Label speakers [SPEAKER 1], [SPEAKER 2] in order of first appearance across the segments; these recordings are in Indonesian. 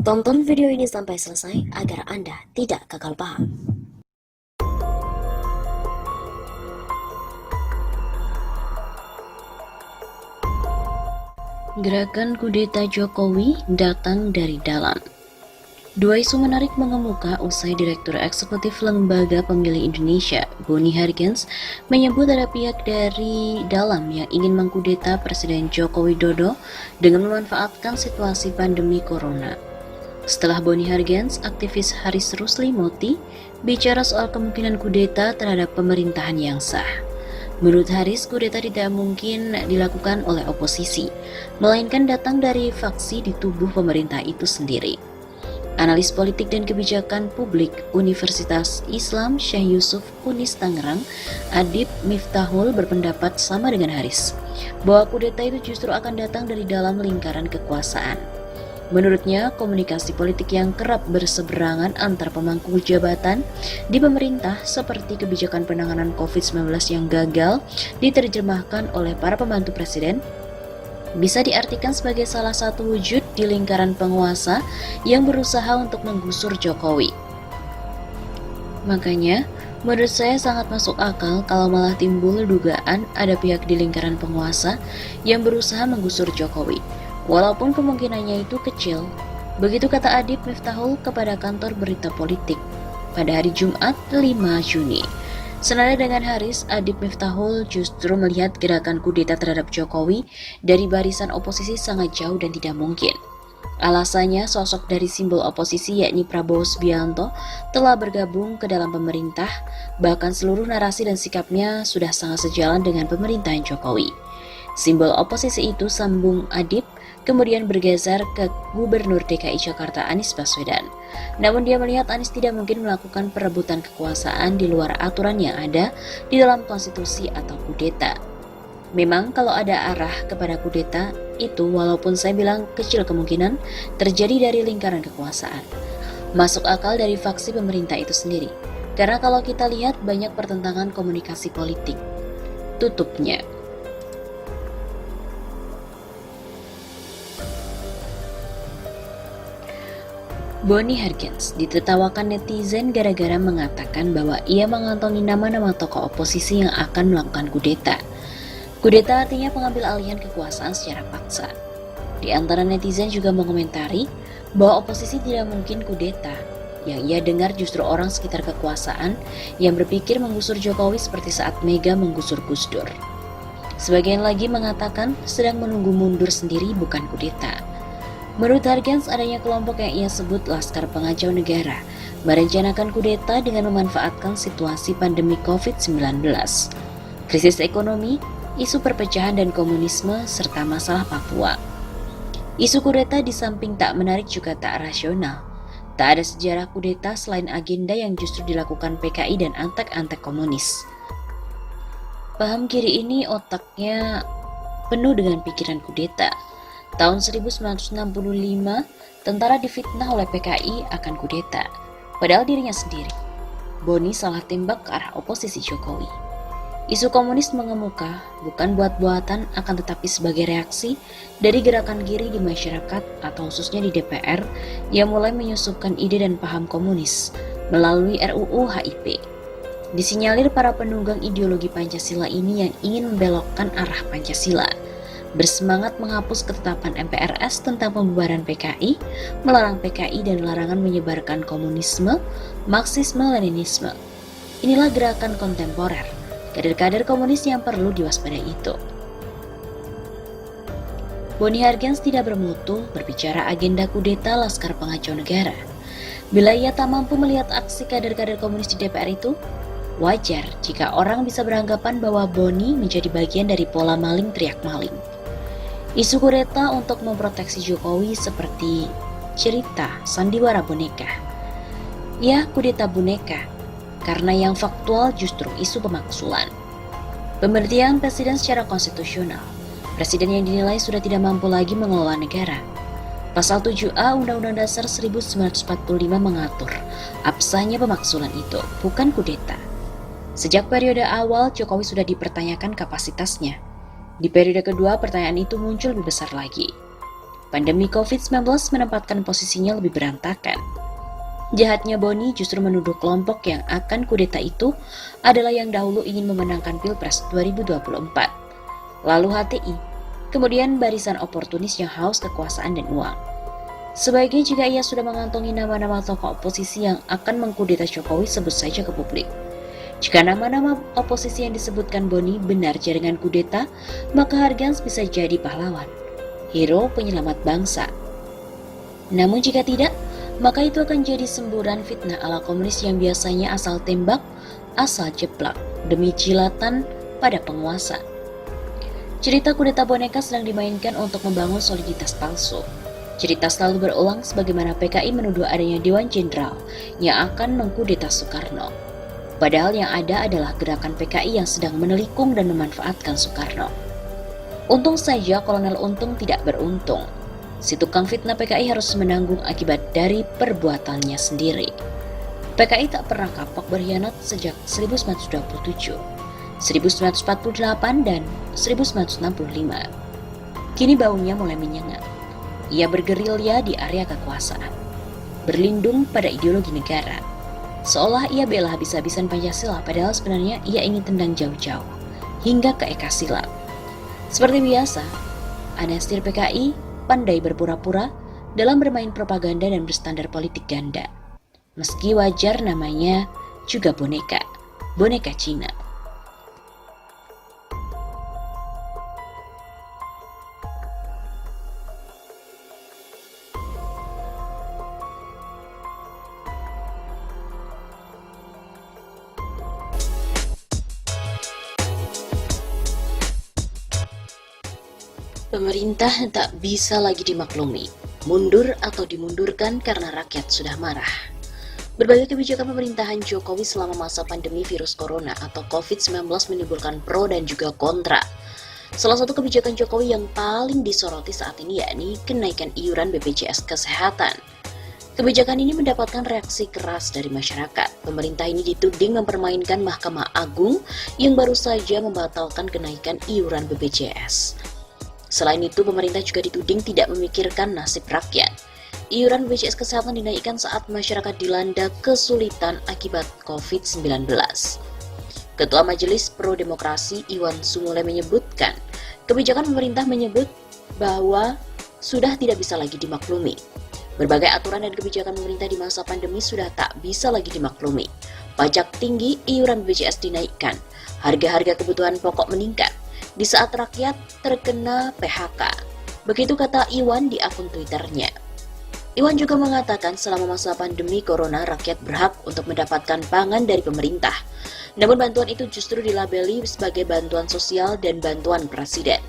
[SPEAKER 1] Tonton video ini sampai selesai agar Anda tidak gagal paham. Gerakan kudeta Jokowi datang dari dalam. Dua isu menarik mengemuka usai Direktur Eksekutif Lembaga Pemilih Indonesia, Boni Hargens, menyebut ada pihak dari dalam yang ingin mengkudeta Presiden Joko Widodo dengan memanfaatkan situasi pandemi corona. Setelah Boni Hargens, aktivis Haris Rusli Moti bicara soal kemungkinan kudeta terhadap pemerintahan yang sah. Menurut Haris, kudeta tidak mungkin dilakukan oleh oposisi, melainkan datang dari faksi di tubuh pemerintah itu sendiri. Analis politik dan kebijakan publik Universitas Islam Syekh Yusuf Unis Tangerang, Adib Miftahul berpendapat sama dengan Haris, bahwa kudeta itu justru akan datang dari dalam lingkaran kekuasaan. Menurutnya, komunikasi politik yang kerap berseberangan antar pemangku jabatan di pemerintah seperti kebijakan penanganan COVID-19 yang gagal diterjemahkan oleh para pembantu presiden bisa diartikan sebagai salah satu wujud di lingkaran penguasa yang berusaha untuk menggusur Jokowi. Makanya, menurut saya sangat masuk akal kalau malah timbul dugaan ada pihak di lingkaran penguasa yang berusaha menggusur Jokowi, walaupun kemungkinannya itu kecil. Begitu kata Adib Miftahul kepada kantor berita politik pada hari Jumat 5 Juni. Senada dengan Haris, Adib Miftahul justru melihat gerakan kudeta terhadap Jokowi dari barisan oposisi sangat jauh dan tidak mungkin. Alasannya, sosok dari simbol oposisi yakni Prabowo Subianto telah bergabung ke dalam pemerintah, bahkan seluruh narasi dan sikapnya sudah sangat sejalan dengan pemerintahan Jokowi. Simbol oposisi itu, sambung Adib, kemudian bergeser ke Gubernur DKI Jakarta Anies Baswedan. Namun dia melihat Anies tidak mungkin melakukan perebutan kekuasaan di luar aturan yang ada di dalam konstitusi atau kudeta. Memang kalau ada arah kepada kudeta, itu walaupun saya bilang kecil kemungkinan terjadi dari lingkaran kekuasaan. Masuk akal dari faksi pemerintah itu sendiri. Karena kalau kita lihat banyak pertentangan komunikasi politik. Tutupnya. Boni Hargens ditertawakan netizen gara-gara mengatakan bahwa ia mengantongi nama-nama tokoh oposisi yang akan melakukan kudeta. Kudeta artinya pengambil alihan kekuasaan secara paksa. Di antara netizen juga mengomentari bahwa oposisi tidak mungkin kudeta. Yang ia dengar justru orang sekitar kekuasaan yang berpikir menggusur Jokowi seperti saat Mega menggusur Gus Dur. Sebagian lagi mengatakan sedang menunggu mundur sendiri bukan kudeta. Menurut Hargens, adanya kelompok yang ia sebut Laskar Pengacau Negara merencanakan kudeta dengan memanfaatkan situasi pandemi COVID-19, krisis ekonomi, isu perpecahan dan komunisme, serta masalah Papua. Isu kudeta di samping tak menarik juga tak rasional. Tak ada sejarah kudeta selain agenda yang justru dilakukan PKI dan antek-antek komunis. Paham kiri ini otaknya penuh dengan pikiran kudeta. Tahun 1965, tentara difitnah oleh PKI akan kudeta, padahal dirinya sendiri. Boni salah tembak ke arah oposisi Jokowi. Isu komunis mengemuka bukan buat-buatan akan tetapi sebagai reaksi dari gerakan kiri di masyarakat atau khususnya di DPR yang mulai menyusupkan ide dan paham komunis melalui RUU HIP. Disinyalir para penunggang ideologi Pancasila ini yang ingin membelokkan arah Pancasila, bersemangat menghapus ketetapan MPRS tentang pembubaran PKI, melarang PKI dan larangan menyebarkan komunisme, Marxisme-Leninisme. Inilah gerakan kontemporer, kader-kader komunis yang perlu diwaspadai itu. Boni Hargens tidak bermutu berbicara agenda kudeta Laskar Pengacau Negara. Bila ia tak mampu melihat aksi kader-kader komunis di DPR itu, wajar jika orang bisa beranggapan bahwa Boni menjadi bagian dari pola maling teriak maling. Isu kudeta untuk memproteksi Jokowi seperti cerita sandiwara boneka. Ya, kudeta boneka, karena yang faktual justru isu pemaksulan. Pemberhentian presiden secara konstitusional. Presiden yang dinilai sudah tidak mampu lagi mengelola negara. Pasal 7A Undang-Undang Dasar 1945 mengatur absahnya pemaksulan itu, bukan kudeta. Sejak periode awal, Jokowi sudah dipertanyakan kapasitasnya. Di periode kedua, pertanyaan itu muncul lebih besar lagi. Pandemi COVID-19 menempatkan posisinya lebih berantakan. Jahatnya Boni justru menuduh kelompok yang akan kudeta itu adalah yang dahulu ingin memenangkan Pilpres 2024. Lalu HTI, kemudian barisan oportunis yang haus kekuasaan dan uang. Sebaiknya jika ia sudah mengantongi nama-nama tokoh oposisi yang akan mengkudeta Jokowi, sebut saja ke publik. Jika nama-nama oposisi yang disebutkan Boni benar jaringan kudeta, maka Hargens bisa jadi pahlawan, hero penyelamat bangsa. Namun jika tidak, maka itu akan jadi semburan fitnah ala komunis yang biasanya asal tembak, asal jeplak, demi jilatan pada penguasa. Cerita kudeta boneka sedang dimainkan untuk membangun soliditas palsu. Cerita selalu berulang sebagaimana PKI menuduh adanya Dewan Jenderal yang akan mengkudeta Soekarno. Padahal yang ada adalah gerakan PKI yang sedang menelikung dan memanfaatkan Soekarno. Untung saja Kolonel Untung tidak beruntung. Si tukang fitnah PKI harus menanggung akibat dari perbuatannya sendiri. PKI tak pernah kapok berkhianat sejak 1927, 1948, dan 1965. Kini baunya mulai menyengat. Ia bergerilya di area kekuasaan, berlindung pada ideologi negara. Seolah ia bela habis-habisan Pancasila, padahal sebenarnya ia ingin tendang jauh-jauh, hingga ke Eka Sila. Seperti biasa, Anastir PKI pandai berpura-pura dalam bermain propaganda dan berstandar politik ganda. Meski wajar namanya juga boneka Cina. Pemerintah tak bisa lagi dimaklumi, mundur atau dimundurkan karena rakyat sudah marah. Berbagai kebijakan pemerintahan Jokowi selama masa pandemi virus corona atau COVID-19 menimbulkan pro dan juga kontra. Salah satu kebijakan Jokowi yang paling disoroti saat ini yakni kenaikan iuran BPJS Kesehatan. Kebijakan ini mendapatkan reaksi keras dari masyarakat. Pemerintah ini dituding mempermainkan Mahkamah Agung yang baru saja membatalkan kenaikan iuran BPJS. Selain itu, pemerintah juga dituding tidak memikirkan nasib rakyat. Iuran BPJS Kesehatan dinaikkan saat masyarakat dilanda kesulitan akibat COVID-19. Ketua Majelis Pro Demokrasi Iwan Sumule menyebutkan, kebijakan pemerintah menyebut bahwa sudah tidak bisa lagi dimaklumi. Berbagai aturan dan kebijakan pemerintah di masa pandemi sudah tak bisa lagi dimaklumi. Pajak tinggi, iuran BPJS dinaikkan, harga-harga kebutuhan pokok meningkat di saat rakyat terkena PHK. Begitu kata Iwan di akun Twitternya. Iwan juga mengatakan selama masa pandemi corona rakyat berhak untuk mendapatkan pangan dari pemerintah. Namun bantuan itu justru dilabeli sebagai bantuan sosial dan bantuan presiden.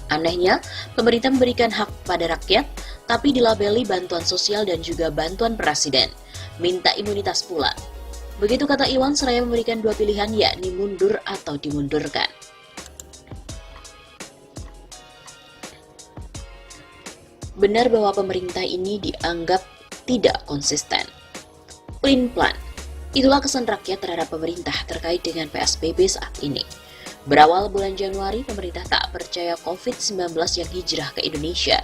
[SPEAKER 1] Anehnya, pemerintah memberikan hak pada rakyat, tapi dilabeli bantuan sosial dan juga bantuan presiden. Minta imunitas pula. Begitu kata Iwan, seraya memberikan dua pilihan yakni mundur atau dimundurkan. Benar bahwa pemerintah ini dianggap tidak konsisten. Pelin-pelan, itulah kesan rakyat terhadap pemerintah terkait dengan PSBB saat ini. Berawal bulan Januari, pemerintah tak percaya COVID-19 yang hijrah ke Indonesia.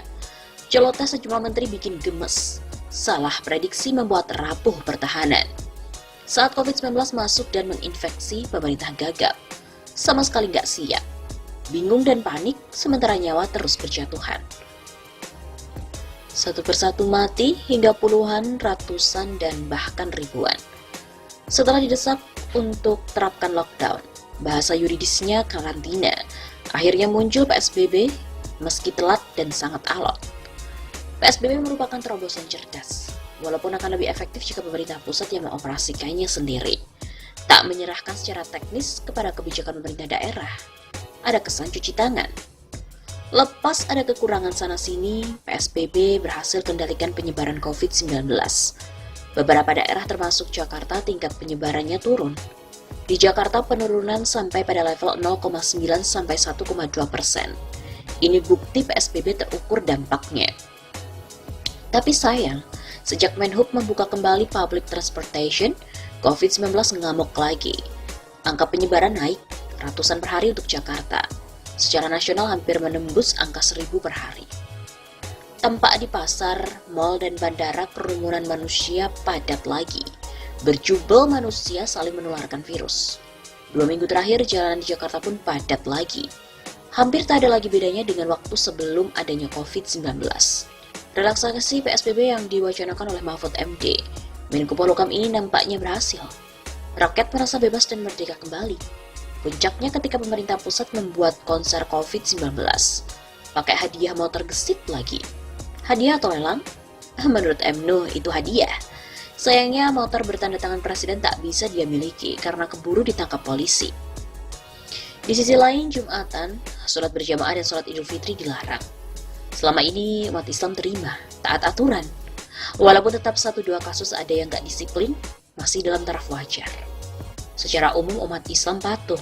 [SPEAKER 1] Celoteh sejumlah menteri bikin gemes. Salah prediksi membuat rapuh pertahanan. Saat COVID-19 masuk dan menginfeksi, pemerintah gagap. Sama sekali nggak siap. Bingung dan panik, sementara nyawa terus berjatuhan. Satu persatu mati hingga puluhan, ratusan, dan bahkan ribuan. Setelah didesak untuk terapkan lockdown, bahasa yuridisnya karantina, akhirnya muncul PSBB meski telat dan sangat alot. PSBB merupakan terobosan cerdas, walaupun akan lebih efektif jika pemerintah pusat yang mengoperasikannya sendiri. Tak menyerahkan secara teknis kepada kebijakan pemerintah daerah. Ada kesan cuci tangan. Lepas ada kekurangan sana-sini, PSBB berhasil kendalikan penyebaran COVID-19. Beberapa daerah termasuk Jakarta tingkat penyebarannya turun. Di Jakarta penurunan sampai pada level 0,9 sampai 1,2%. Ini bukti PSBB terukur dampaknya. Tapi sayang, sejak Menhub membuka kembali public transportation, COVID-19 ngamuk lagi. Angka penyebaran naik, ratusan per hari untuk Jakarta. Secara nasional hampir menembus angka 1.000 per hari. Tampak di pasar, mal, dan bandara kerumunan manusia padat lagi. Berjubel manusia saling menularkan virus. 2 minggu terakhir jalanan di Jakarta pun padat lagi. Hampir tak ada lagi bedanya dengan waktu sebelum adanya COVID-19. Relaksasi PSBB yang diwacanakan oleh Mahfud MD, Menko Polhukam ini nampaknya berhasil. Rakyat merasa bebas dan merdeka kembali. Puncaknya ketika pemerintah pusat membuat konser COVID-19. Pakai hadiah motor gesit lagi. Hadiah atau lelang? Menurut MNU itu hadiah. Sayangnya motor bertanda tangan presiden tak bisa dia miliki karena keburu ditangkap polisi. Di sisi lain, Jumatan, sholat berjamaah dan sholat Idul Fitri dilarang. Selama ini umat Islam terima, taat aturan. Walaupun tetap 1-2 kasus ada yang gak disiplin, masih dalam taraf wajar. Secara umum umat Islam patuh,